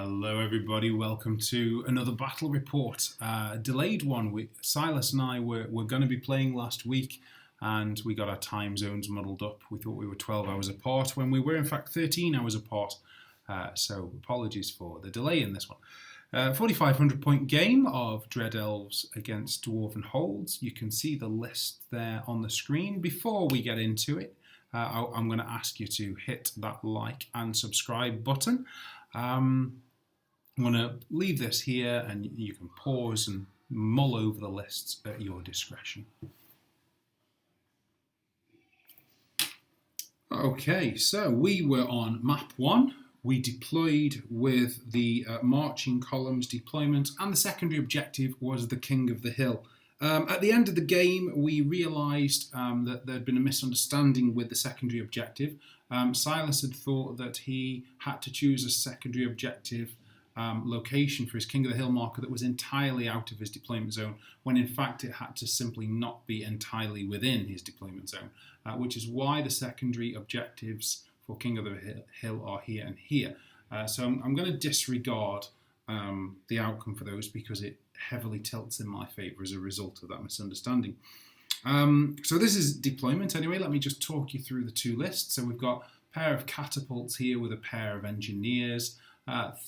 Hello everybody, welcome to another battle report. Delayed one. Silas and I were going to be playing last week and we got our time zones muddled up. We thought we were 12 hours apart when we were in fact 13 hours apart. So apologies for the delay in this one. 4,500 point game of Dread Elves against Dwarven Holds. You can see the list there on the screen. Before we get into it, I'm going to ask you to hit that like and subscribe button. I'm going to leave this here and you can pause and mull over the lists at your discretion. Okay, so we were on map 1. We deployed with the marching columns deployment, and the secondary objective was the King of the Hill. At the end of the game, we realised that there had been a misunderstanding with the secondary objective. Silas had thought that he had to choose a secondary objective location for his King of the Hill marker that was entirely out of his deployment zone, when in fact it had to simply not be entirely within his deployment zone, which is why the secondary objectives for King of the Hill are here and here. So I'm going to disregard the outcome for those because it heavily tilts in my favour as a result of that misunderstanding. So this is deployment anyway. Let me just talk you through the two lists. So we've got a pair of catapults here with a pair of engineers.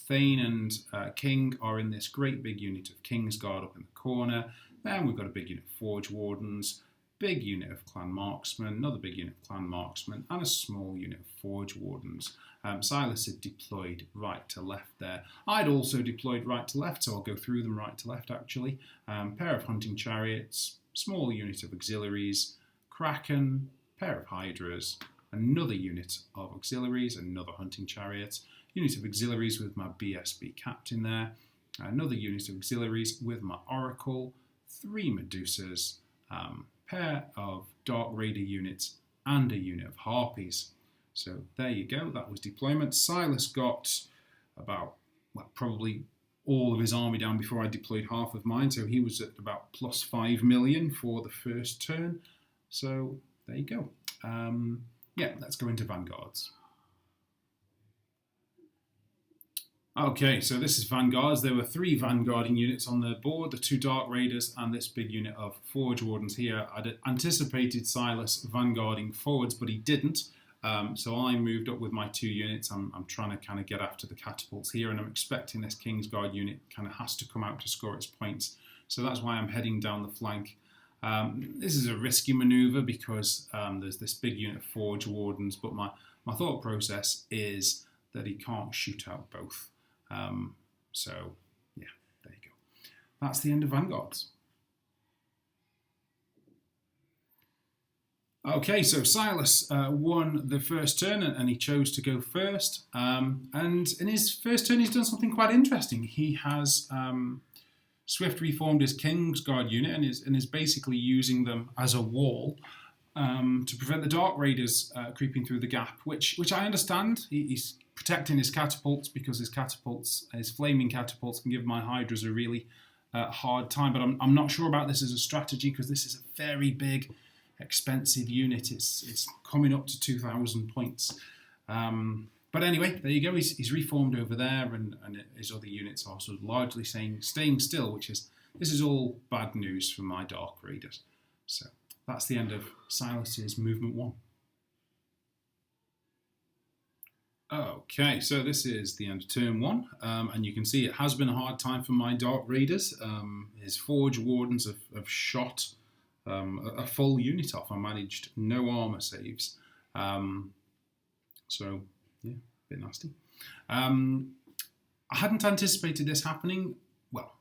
Thane and King are in this great big unit of Kingsguard up in the corner. Then we've got a big unit of Forge Wardens, big unit of Clan Marksmen, another big unit of Clan Marksmen, and a small unit of Forge Wardens. Silas had deployed right to left there. I'd also deployed right to left, so I'll go through them right to left actually. Pair of hunting chariots, small unit of auxiliaries, Kraken, pair of hydras, another unit of auxiliaries, another hunting chariot, unit of auxiliaries with my BSB captain there, another unit of auxiliaries with my oracle, 3 medusas, pair of Dark Raider units, and a unit of harpies. So there you go, that was deployment. Silas got about, well, probably all of his army down before I deployed half of mine, so he was at about plus 5 million for the first turn. So there you go. Yeah, let's go into vanguards. Okay, so this is vanguards. There were 3 vanguarding units on the board, the 2 Dark Raiders and this big unit of Forge Wardens here. I'd anticipated Silas vanguarding forwards, but he didn't. So I moved up with my 2 units. I'm trying to kind of get after the catapults here, and I'm expecting this Kingsguard unit kind of has to come out to score its points. So that's why I'm heading down the flank. This is a risky manoeuvre because there's this big unit of Forge Wardens, but my thought process is that he can't shoot out both. So yeah, there you go. That's the end of vanguards. Okay, so Silas won the first turn and he chose to go first. And in his first turn, he's done something quite interesting. He has Swift reformed his Kingsguard unit and is basically using them as a wall to prevent the Dark Raiders creeping through the gap, which I understand. He's protecting his catapults because his flaming catapults can give my hydras a really hard time. But I'm not sure about this as a strategy because this is a very big, expensive unit. It's coming up to 2,000 points. But anyway, there you go. He's reformed over there, and his other units are sort of largely staying still, this is all bad news for my Dark Raiders. So that's the end of Silas's movement 1. Okay, so this is the end of turn 1, and you can see it has been a hard time for my Dark Raiders. His Forge Wardens have shot a full unit off. I managed no armour saves. So, yeah, a bit nasty. I hadn't anticipated this happening. Well,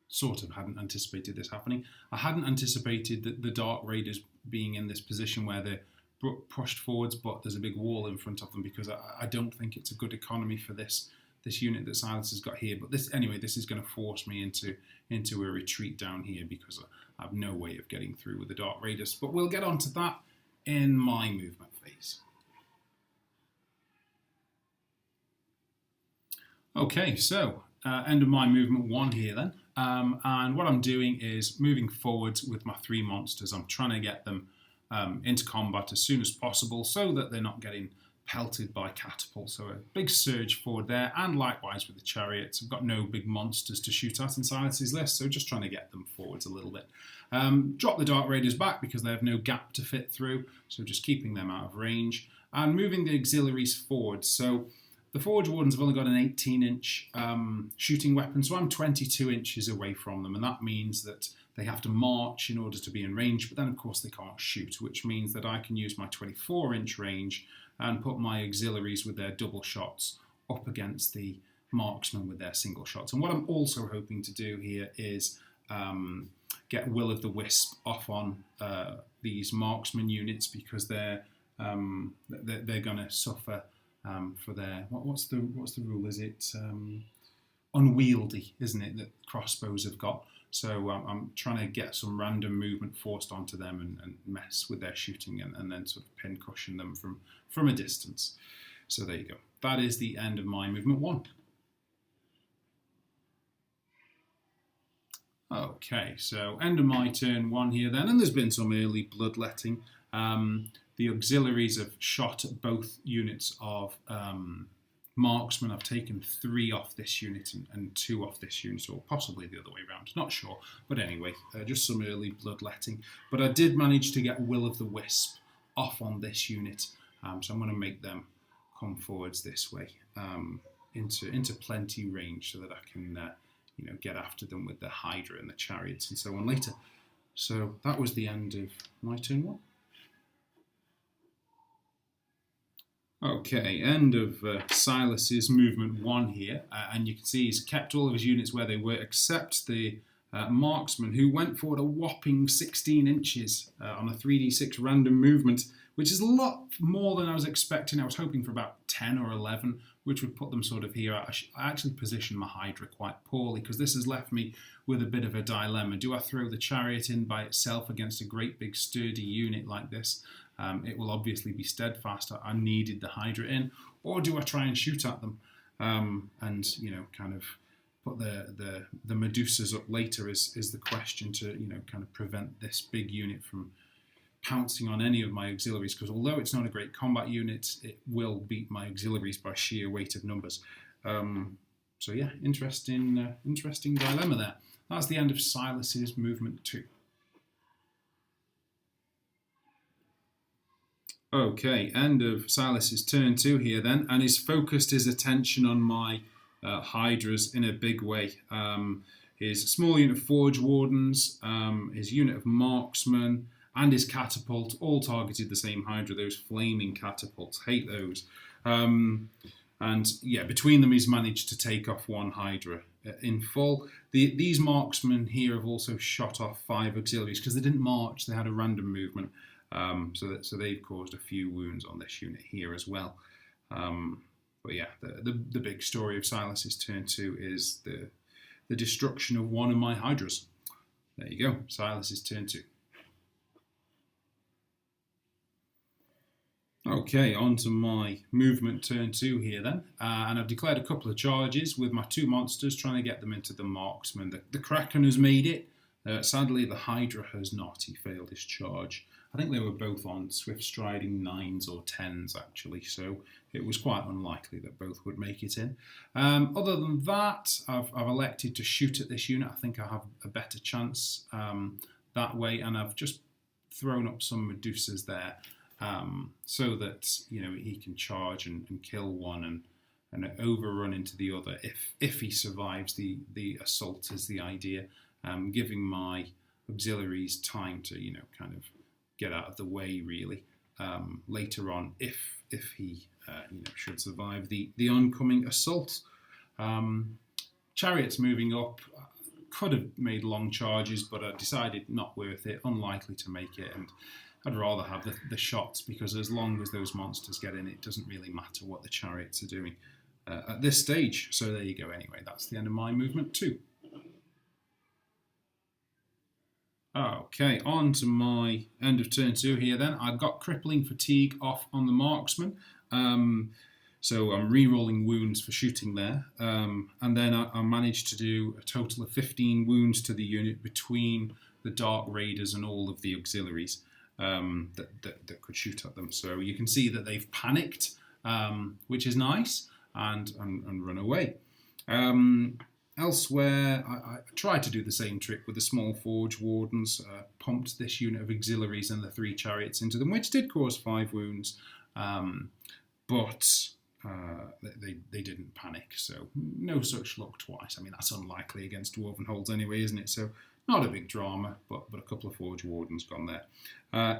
sort of hadn't anticipated this happening. I hadn't anticipated the Dark Raiders being in this position where they're pushed forwards, but there's a big wall in front of them because I don't think it's a good economy for this unit that Silas has got here. But this is going to force me into a retreat down here because I have no way of getting through with the Dark Raiders. But we'll get onto that in my movement phase. Okay, so end of my movement 1 here then. And what I'm doing is moving forwards with my 3 monsters. I'm trying to get them into combat as soon as possible so that they're not getting pelted by catapults. So a big surge forward there, and likewise with the chariots. I've got no big monsters to shoot at in Silas's list, so just trying to get them forwards a little bit. Drop the Dark Raiders back because they have no gap to fit through, so just keeping them out of range. And moving the auxiliaries forward. So the Forge Wardens have only got an 18-inch shooting weapon, so I'm 22 inches away from them, and that means that they have to march in order to be in range, but then of course they can't shoot, which means that I can use my 24-inch range and put my auxiliaries with their double shots up against the marksmen with their single shots. And what I'm also hoping to do here is get Will of the Wisp off on these marksman units, because they're going to suffer for their what's the rule? Is it unwieldy, isn't it, that crossbows have got? So I'm trying to get some random movement forced onto them and mess with their shooting, and then sort of pincushion them from a distance. So there you go. That is the end of my movement 1. Okay, so end of my turn 1 here then, and there's been some early bloodletting. The auxiliaries have shot at both units of marksmen. I've taken 3 off this unit and 2 off this unit, or possibly the other way around, not sure. But anyway, just some early bloodletting. But I did manage to get Will of the Wisp off on this unit, so I'm going to make them come forwards this way into plenty range, so that I can get after them with the Hydra and the chariots and so on later. So that was the end of my turn 1. Okay, end of Silas's movement 1 here, and you can see he's kept all of his units where they were, except the marksman, who went forward a whopping 16 inches on a 3d6 random movement, which is a lot more than I was expecting. I was hoping for about 10 or 11, which would put them sort of here. I actually positioned my Hydra quite poorly, because this has left me with a bit of a dilemma. Do I throw the chariot in by itself against a great big sturdy unit like this? It will obviously be steadfast. I needed the Hydra in, or do I try and shoot at them and kind of put the Medusas up later is the question, to kind of prevent this big unit from pouncing on any of my auxiliaries, because although it's not a great combat unit, it will beat my auxiliaries by sheer weight of numbers. So yeah, interesting dilemma there. That's the end of Silas's movement 2. Okay, end of Silas's turn 2 here then, and he's focused his attention on my Hydras in a big way. His small unit of Forge Wardens, his unit of Marksmen, and his catapult all targeted the same Hydra, those flaming catapults. Hate those. And yeah, between them he's managed to take off 1 Hydra in full. These marksmen here have also shot off 5 auxiliaries, because they didn't march, they had a random movement. So they've caused a few wounds on this unit here as well. But yeah, the big story of Silas's turn 2 is the destruction of 1 of my Hydras. There you go, Silas's turn 2. Okay, on to my movement turn 2 here then, and I've declared a couple of charges with my 2 monsters, trying to get them into the marksman. The Kraken has made it. Sadly, the Hydra has not. He failed his charge. I think they were both on swift striding 9s or 10s actually, so it was quite unlikely that both would make it in. Other than that, I've elected to shoot at this unit. I think I have a better chance that way, and I've just thrown up some Medusas there so that he can charge and kill one and overrun into the other if he survives the assault is the idea. Giving my auxiliaries time to kind of get out of the way really later on if he should survive the oncoming assault. Chariots moving up, could have made long charges, but I decided not worth it, unlikely to make it, and I'd rather have the shots, because as long as those monsters get in, it doesn't really matter what the chariots are doing at this stage. So there you go. Anyway, that's the end of my movement 2. Okay, on to my end of turn 2 here then. I've got crippling fatigue off on the marksman. So I'm re-rolling wounds for shooting there. And then I managed to do a total of 15 wounds to the unit between the Dark Raiders and all of the auxiliaries that could shoot at them. So you can see that they've panicked. which is nice, and run away. Elsewhere, I tried to do the same trick with the small Forge Wardens, pumped this unit of auxiliaries and the 3 chariots into them, which did cause 5 wounds, but they didn't panic, so no such luck twice. I mean, that's unlikely against Dwarven holds anyway, isn't it? So not a big drama, but a couple of Forge Wardens gone there.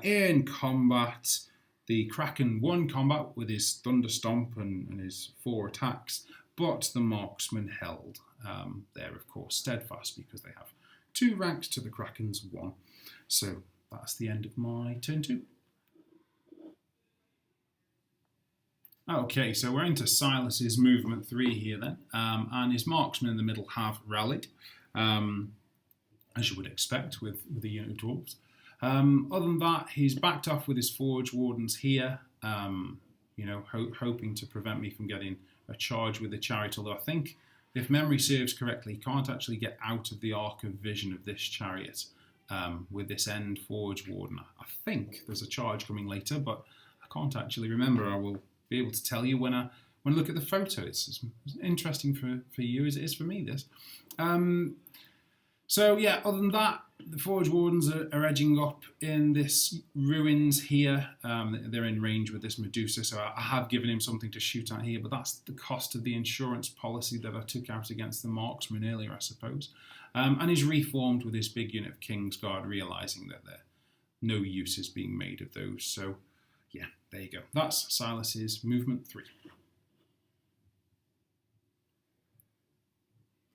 In combat, the Kraken won combat with his Thunder Stomp and his 4 attacks, but the Marksman held. They're, of course, steadfast because they have 2 ranks to the Kraken's 1. So that's the end of my turn 2. Okay, so we're into Silas's movement 3 here then, and his marksmen in the middle have rallied, as you would expect with the unit of dwarves. Other than that, he's backed off with his Forge Wardens here, hoping to prevent me from getting a charge with the chariot, although I think, if memory serves correctly, he can't actually get out of the arc of vision of this chariot with this end Forge Warden. I think there's a charge coming later, but I can't actually remember. I will be able to tell you when I look at the photo. It's as interesting for you as it is for me, this. So yeah, other than that, the Forge Wardens are edging up in this ruins here. They're in range with this Medusa, so I have given him something to shoot at here, but that's the cost of the insurance policy that I took out against the marksman earlier, I suppose. And he's reformed with his big unit of Kingsguard, realising that no use is being made of those. So yeah, there you go. That's Silas's movement 3.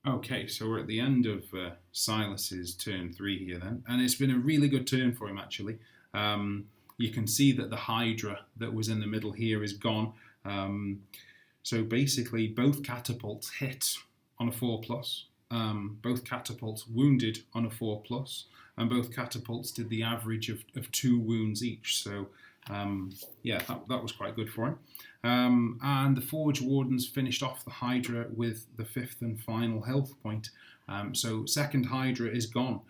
Okay, so we're at the end of Silas's turn 3 here then, and it's been a really good turn for him actually. You can see that the Hydra that was in the middle here is gone. So basically both catapults hit on a 4+, both catapults wounded on a 4+, and both catapults did the average of 2 wounds each. So yeah, that was quite good for him. And the Forge Wardens finished off the Hydra with the 5th and final health point. So second Hydra is gone.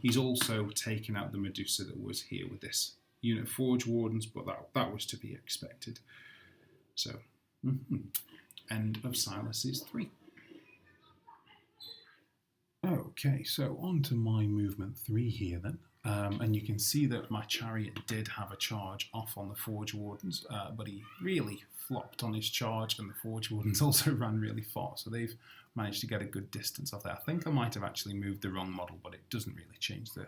He's also taken out the Medusa that was here with this unit of Forge Wardens, but that was to be expected. So, end of Silas's 3. Okay, so on to my movement 3 here then. And you can see that my chariot did have a charge off on the Forge Wardens, but he really flopped on his charge, and the Forge Wardens also ran really far, so they've managed to get a good distance off there. I think I might have actually moved the wrong model, but it doesn't really change the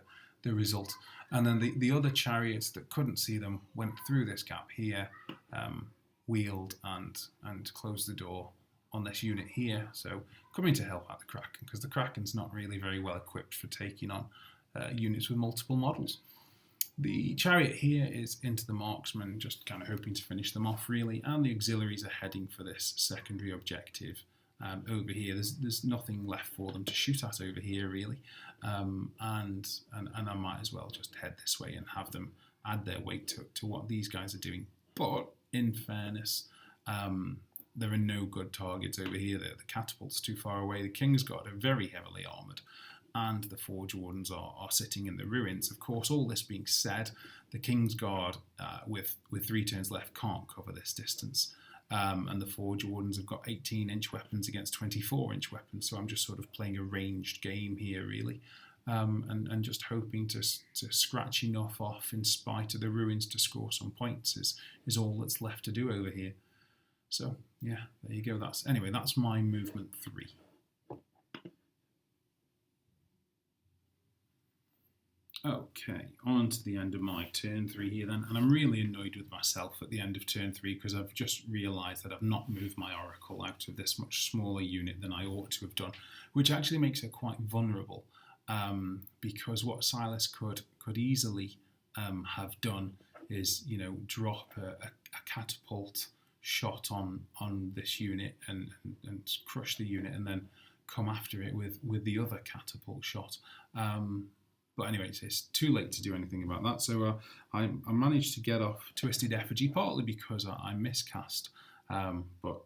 result. And then the other chariots that couldn't see them went through this gap here, wheeled and closed the door on this unit here, so coming to help out the Kraken, because the Kraken's not really very well equipped for taking on units with multiple models. The chariot here is into the marksman, just kind of hoping to finish them off really, and the auxiliaries are heading for this secondary objective over here. There's nothing left for them to shoot at over here really, and I might as well just head this way and have them add their weight to what these guys are doing. But in fairness, there are no good targets over here. The catapult's too far away. The Kingsguard are very heavily armoured, and the Forge Wardens are sitting in the ruins. Of course, all this being said, the Kingsguard, with 3 turns left, can't cover this distance. And the Forge Wardens have got 18-inch weapons against 24-inch weapons, so I'm just sort of playing a ranged game here, really, and just hoping to scratch enough off in spite of the ruins to score some points is all that's left to do over here. So, yeah, there you go. That's my movement 3. Okay, on to the end of my turn 3 here then, and I'm really annoyed with myself at the end of turn 3 because I've just realised that I've not moved my Oracle out of this much smaller unit than I ought to have done, which actually makes it quite vulnerable, because what Silas could easily have done is, drop a catapult shot on this unit and crush the unit, and then come after it with the other catapult shot. But anyway, it's too late to do anything about that. So I managed to get off Twisted Effigy, partly because I miscast, but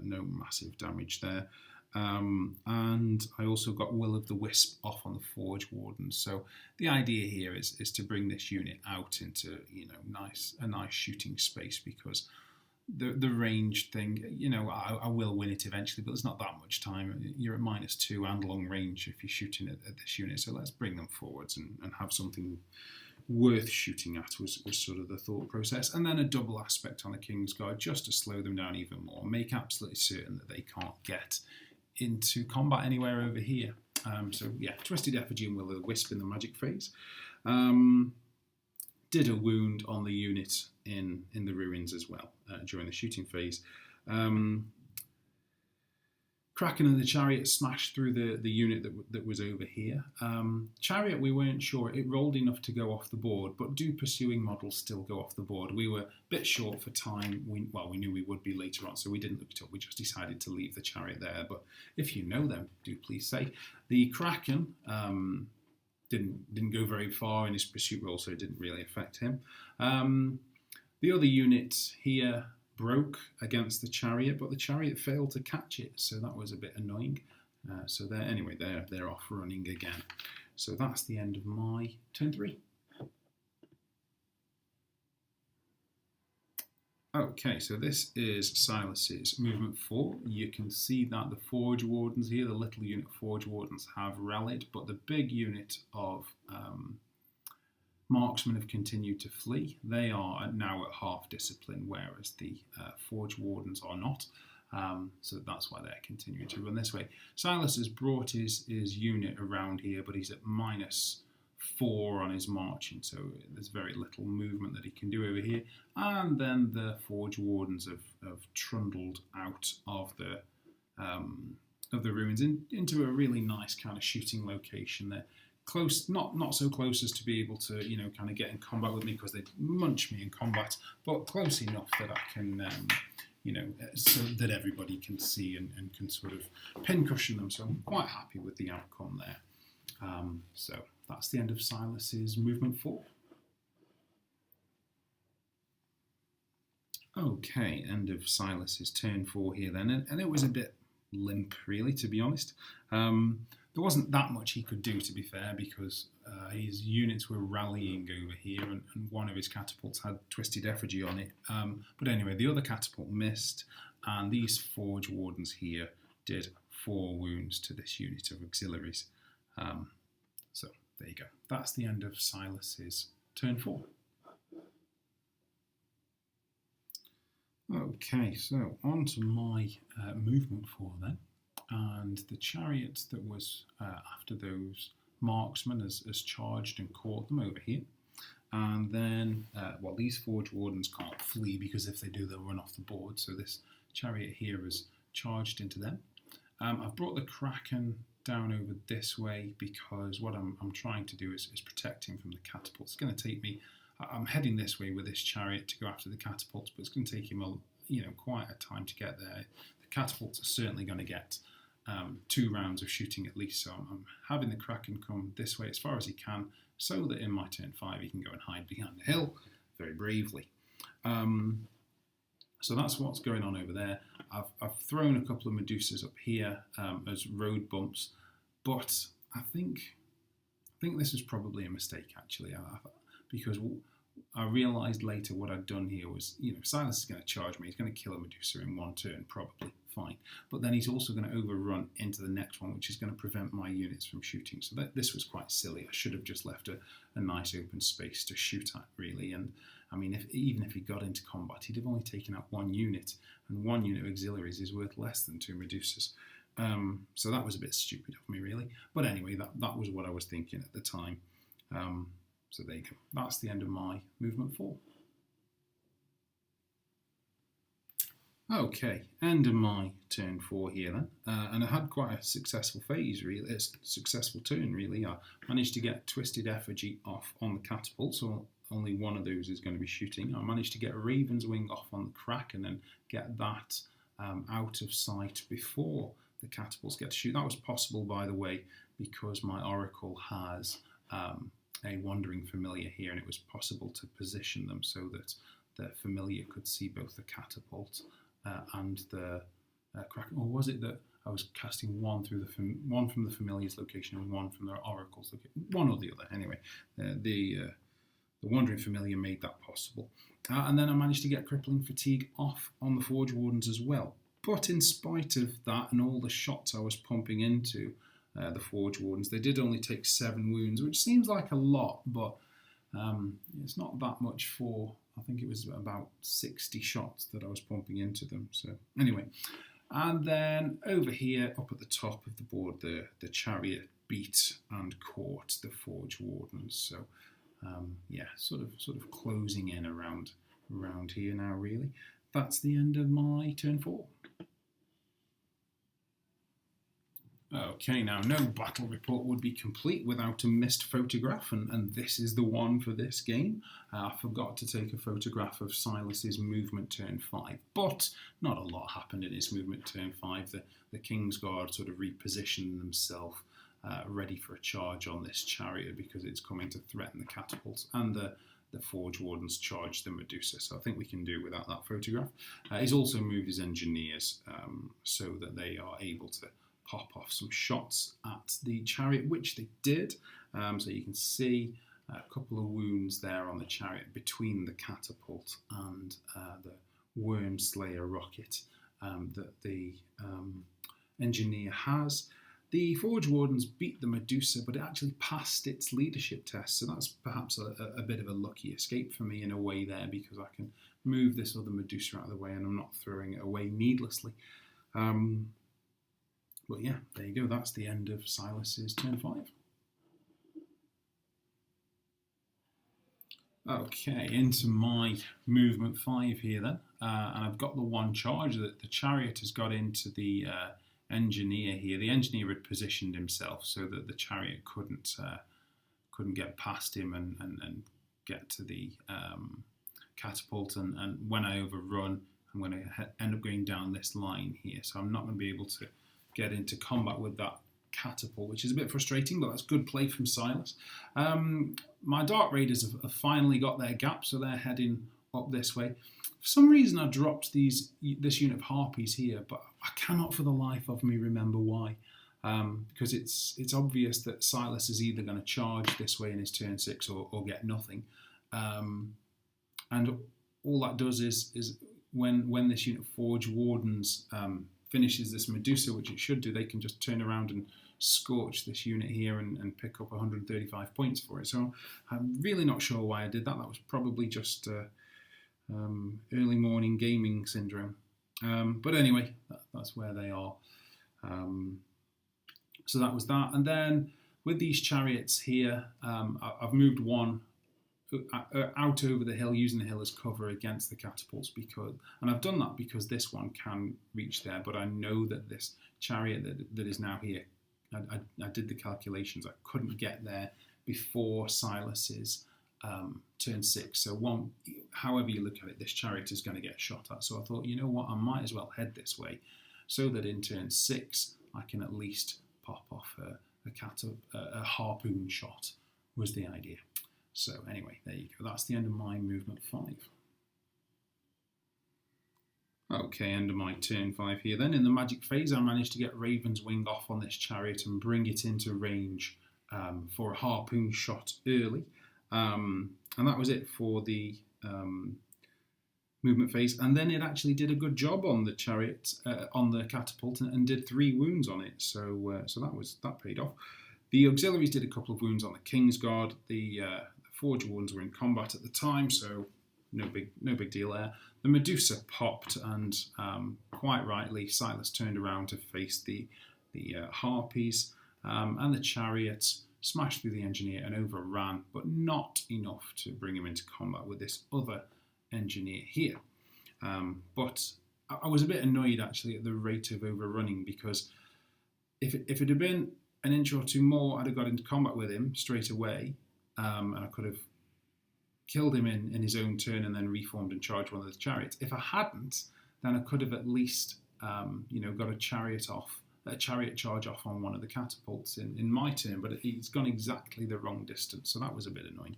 no massive damage there. And I also got Will of the Wisp off on the Forge Warden. So the idea here is to bring this unit out into a nice shooting space, because the range thing, you know, I will win it eventually, but there's not that much time. You're at -2 and long range if you're shooting at this unit, so let's bring them forwards and have something worth shooting at was sort of the thought process. And then a double aspect on the King's Guard just to slow them down even more, make absolutely certain that they can't get into combat anywhere over here. So yeah, Twisted Effigy and Will-o'-the-Wisp in the magic phase. Did a wound on the unit in the ruins as well during the shooting phase. Kraken and the Chariot smashed through the unit that was over here. Chariot, we weren't sure. It rolled enough to go off the board, but do pursuing models still go off the board? We were a bit short for time. We knew we would be later on, so we didn't look it up. We just decided to leave the Chariot there. But if you know them, do please say. The Kraken didn't go very far in his pursuit roll, so it didn't really affect him. The other unit here broke against the Chariot, but the Chariot failed to catch it, so that was a bit annoying. So they're off running again. So that's the end of my turn 3. Okay, so this is Silas's movement 4. You can see that the Forge Wardens here, the little unit Forge Wardens, have rallied, but the big unit of Marksmen have continued to flee. They are now at half discipline, whereas the Forge Wardens are not. So that's why they're continuing to run this way. Silas has brought his unit around here, but he's at -4 on his marching, so there's very little movement that he can do over here. And then the Forge Wardens have trundled out of the ruins into a really nice kind of shooting location there. Close, not so close as to be able to, you know, kind of get in combat with me because they munch me in combat, but close enough that I can, you know, so that everybody can see and can sort of pincushion them. So I'm quite happy with the outcome there. So that's the end of Silas's movement 4. Okay, end of Silas's turn 4 here then, and it was a bit limp really, to be honest. There wasn't that much he could do, to be fair, because his units were rallying over here, and one of his catapults had Twisted Effigy on it. But anyway, the other catapult missed, and these Forge Wardens here did 4 wounds to this unit of auxiliaries. So there you go. That's the end of Silas's turn 4. Okay, so on to my movement 4 then. And the Chariot that was after those marksmen has charged and caught them over here. And then, these Forge Wardens can't flee because if they do, they'll run off the board. So this Chariot here has charged into them. I've brought the Kraken down over this way because what I'm trying to do is protect him from the catapults. It's going to take me, I'm heading this way with this Chariot to go after the catapults, but it's going to take him quite a time to get there. The catapults are certainly going to get 2 rounds of shooting at least, so I'm having the Kraken come this way as far as he can so that in my turn 5 he can go and hide behind the hill very bravely. So that's what's going on over there. I've thrown a couple of Medusas up here as road bumps, but I think this was probably a mistake actually, because I realised later what I'd done here was, Silas is going to charge me. He's going to kill a Medusa in 1 turn, probably, fine. But then he's also going to overrun into the next one, which is going to prevent my units from shooting. So this was quite silly. I should have just left a nice open space to shoot at, really. And I mean, even if he got into combat, he'd have only taken out 1 unit, and 1 unit of auxiliaries is worth less than 2 Medusas. So that was a bit stupid of me, really. But anyway, that was what I was thinking at the time. So there you go. That's the end of my movement 4. Okay, end of my turn 4 here then. And I had quite a successful phase, really. It's a successful turn, really. I managed to get Twisted Effigy off on the catapult, so only one of those is going to be shooting. I managed to get Raven's Wing off on the Kraken and get that out of sight before the catapults get to shoot. That was possible, by the way, because my Oracle has a Wandering Familiar here, and it was possible to position them so that the Familiar could see both the catapult and the Kraken. Or was it that I was casting one from the Familiar's location and one from the Oracle's location? One or the other, anyway. The The Wandering Familiar made that possible. And then I managed to get Crippling Fatigue off on the Forge Wardens as well. But in spite of that and all the shots I was pumping into the Forge Wardens, they did only take 7 wounds, which seems like a lot, but it's not that much for, I think it was about 60 shots that I was pumping into them. So anyway, and then over here, up at the top of the board, the Chariot beat and caught the Forge Wardens. So yeah, sort of closing in around here now, really. That's the end of my turn 4. Okay, now no battle report would be complete without a missed photograph, and this is the one for this game. I forgot to take a photograph of Silas's movement turn 5, but not a lot happened in his movement turn 5. The Kingsguard sort of repositioned themselves ready for a charge on this chariot because it's coming to threaten the catapults, and the Forge Wardens charged the Medusa, so I think we can do without that photograph. He's also moved his engineers so that they are able to pop off some shots at the chariot, which they did. So you can see a couple of wounds there on the chariot between the catapult and the Worm Slayer rocket that the engineer has. The Forge Wardens beat the Medusa, but it actually passed its leadership test, so that's perhaps a bit of a lucky escape for me in a way there, because I can move this other Medusa out of the way and I'm not throwing it away needlessly. But yeah, there you go. That's the end of Silas's turn 5. Okay, into my movement 5 here then. And I've got the one charge that the chariot has got into the engineer here. The engineer had positioned himself so that the chariot couldn't get past him and get to the catapult. And when I overrun, I'm going to end up going down this line here. So I'm not going to be able to get into combat with that catapult, which is a bit frustrating, but that's good play from Silas. My Dark Raiders have finally got their gap, so they're heading up this way. For some reason I dropped this unit of Harpies here, but I cannot for the life of me remember why. Because it's obvious that Silas is either going to charge this way in his turn 6 or get nothing. And all that does is when this unit of Forge Wardens finishes this Medusa, which it should do, they can just turn around and scorch this unit here and pick up 135 points for it. So I'm really not sure why I did that. That was probably just early morning gaming syndrome. But anyway, that's where they are. So that was that. And then with these chariots here, I've moved one out over the hill, using the hill as cover against the catapults, and I've done that because this one can reach there, but I know that this chariot that is now here, I did the calculations, I couldn't get there before Silas's turn 6, so however you look at it, this chariot is going to get shot at. So I thought, you know what, I might as well head this way so that in turn 6 I can at least pop off a harpoon shot, was the idea. So anyway, there you go. That's the end of my movement 5. Okay, end of my turn 5 here then. In the magic phase, I managed to get Raven's Wing off on this chariot and bring it into range for a harpoon shot early. And that was it for the movement phase. And then it actually did a good job on the chariot, on the catapult, and did 3 wounds on it. So that paid off. The auxiliaries did a couple of wounds on the Kingsguard. The Forge Wardens were in combat at the time, so no big deal there. The Medusa popped, and quite rightly, Silas turned around to face the Harpies, and the chariot smashed through the engineer and overran, but not enough to bring him into combat with this other engineer here. But I was a bit annoyed actually at the rate of overrunning, because if it had been an inch or two more, I'd have got into combat with him straight away, and I could have killed him in his own turn and then reformed and charged one of the chariots. If I hadn't, then I could have at least got a chariot charge off on one of the catapults in my turn, but it's gone exactly the wrong distance, so that was a bit annoying.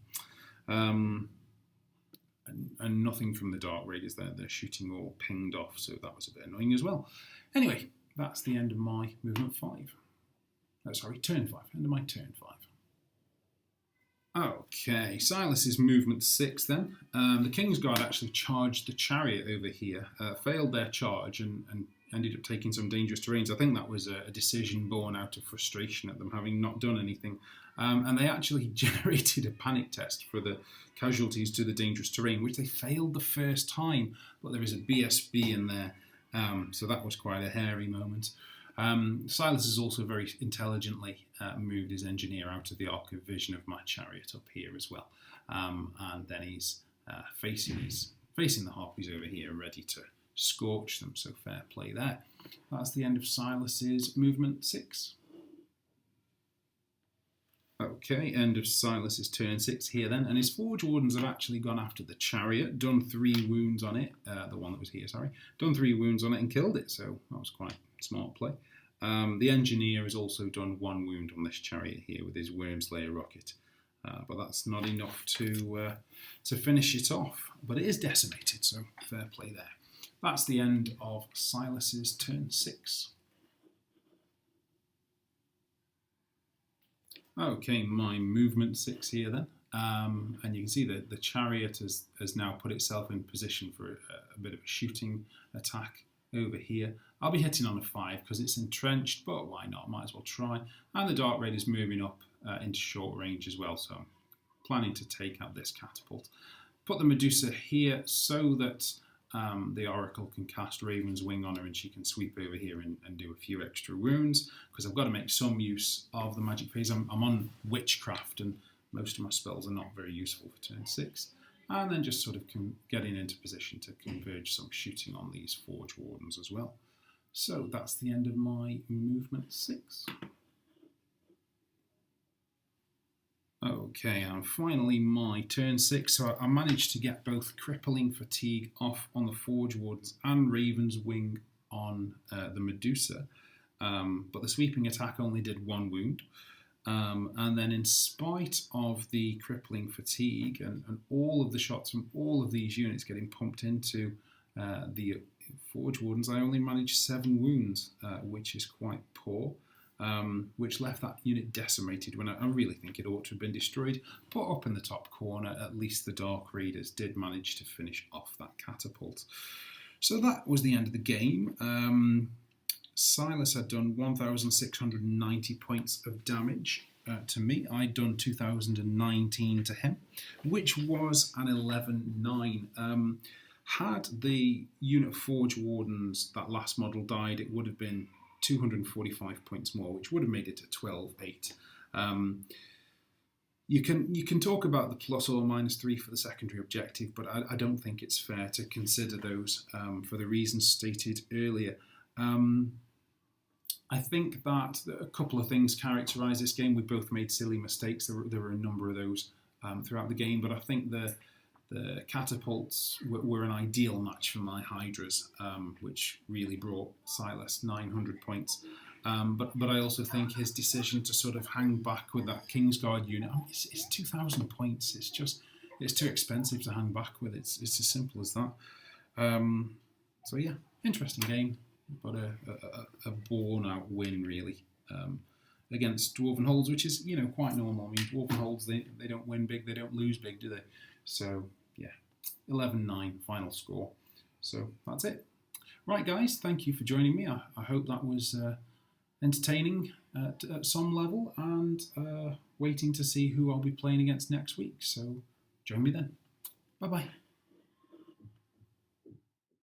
And nothing from the Dark Raiders there. They're shooting all pinged off, so that was a bit annoying as well. Anyway, that's the end of my movement 5. Turn 5. End of my turn 5. Okay, Silas's movement 6 then. The King's Guard actually charged the chariot over here, failed their charge and ended up taking some dangerous terrains. I think that was a decision born out of frustration at them having not done anything. And they actually generated a panic test for the casualties to the dangerous terrain, which they failed the first time, but there is a BSB in there. So that was quite a hairy moment. Silas has also very intelligently moved his engineer out of the arc of vision of my chariot up here as well. And then he's facing the harpies over here, ready to scorch them, so fair play there. That's the end of Silas's movement 6. Okay, end of Silas's turn 6 here then, and his Forge Wardens have actually gone after the chariot, done 3 wounds on it, the one that was here, sorry, done 3 wounds on it and killed it, so that was quite smart play. The engineer has also done 1 wound on this chariot here with his Wormslayer rocket, but that's not enough to finish it off, but it is decimated, so fair play there. That's the end of Silas's turn 6. Okay, my movement 6 here then. And you can see that the chariot has now put itself in position for a bit of a shooting attack over here. I'll be hitting on a 5 because it's entrenched, but why not? Might as well try. And the Dark Raid is moving up into short range as well, so I'm planning to take out this catapult. Put the Medusa here so that the Oracle can cast Raven's Wing on her and she can sweep over here and do a few extra wounds, because I've got to make some use of the magic phase. I'm on Witchcraft and most of my spells are not very useful for turn 6. And then just sort of getting into position to converge some shooting on these Forge Wardens as well. So that's the end of my movement 6. Okay, and finally my turn 6. So I managed to get both Crippling Fatigue off on the Forge Wardens and Raven's Wing on the Medusa. But the sweeping attack only did 1 wound. And then in spite of the Crippling Fatigue and all of the shots from all of these units getting pumped into the Forge Wardens, I only managed 7 wounds, which is quite poor. Which left that unit decimated when I really think it ought to have been destroyed. But up in the top corner, at least the Dark Raiders did manage to finish off that catapult. So that was the end of the game. Silas had done 1,690 points of damage to me. I'd done 2,019 to him, which was an 11-9. Had the unit Forge Wardens, that last model, died, it would have been 245 points more, which would have made it a 12-8. You can talk about the plus or minus 3 for the secondary objective, but I don't think it's fair to consider those for the reasons stated earlier. I think that a couple of things characterise this game. We both made silly mistakes. There were a number of those throughout the game, but I think the catapults were an ideal match for my Hydras, which really brought Silas 900 points. But I also think his decision to sort of hang back with that Kingsguard unit, it's 2,000 points. It's too expensive to hang back with. It's as simple as that. So yeah, interesting game, but a born-out win really against Dwarven Holds, which is quite normal. I mean, Dwarven Holds they don't win big, they don't lose big, do they? So yeah, 11-9 final score. So that's it. Right, guys, thank you for joining me. I hope that was entertaining at some level, and waiting to see who I'll be playing against next week. So join me then. Bye-bye.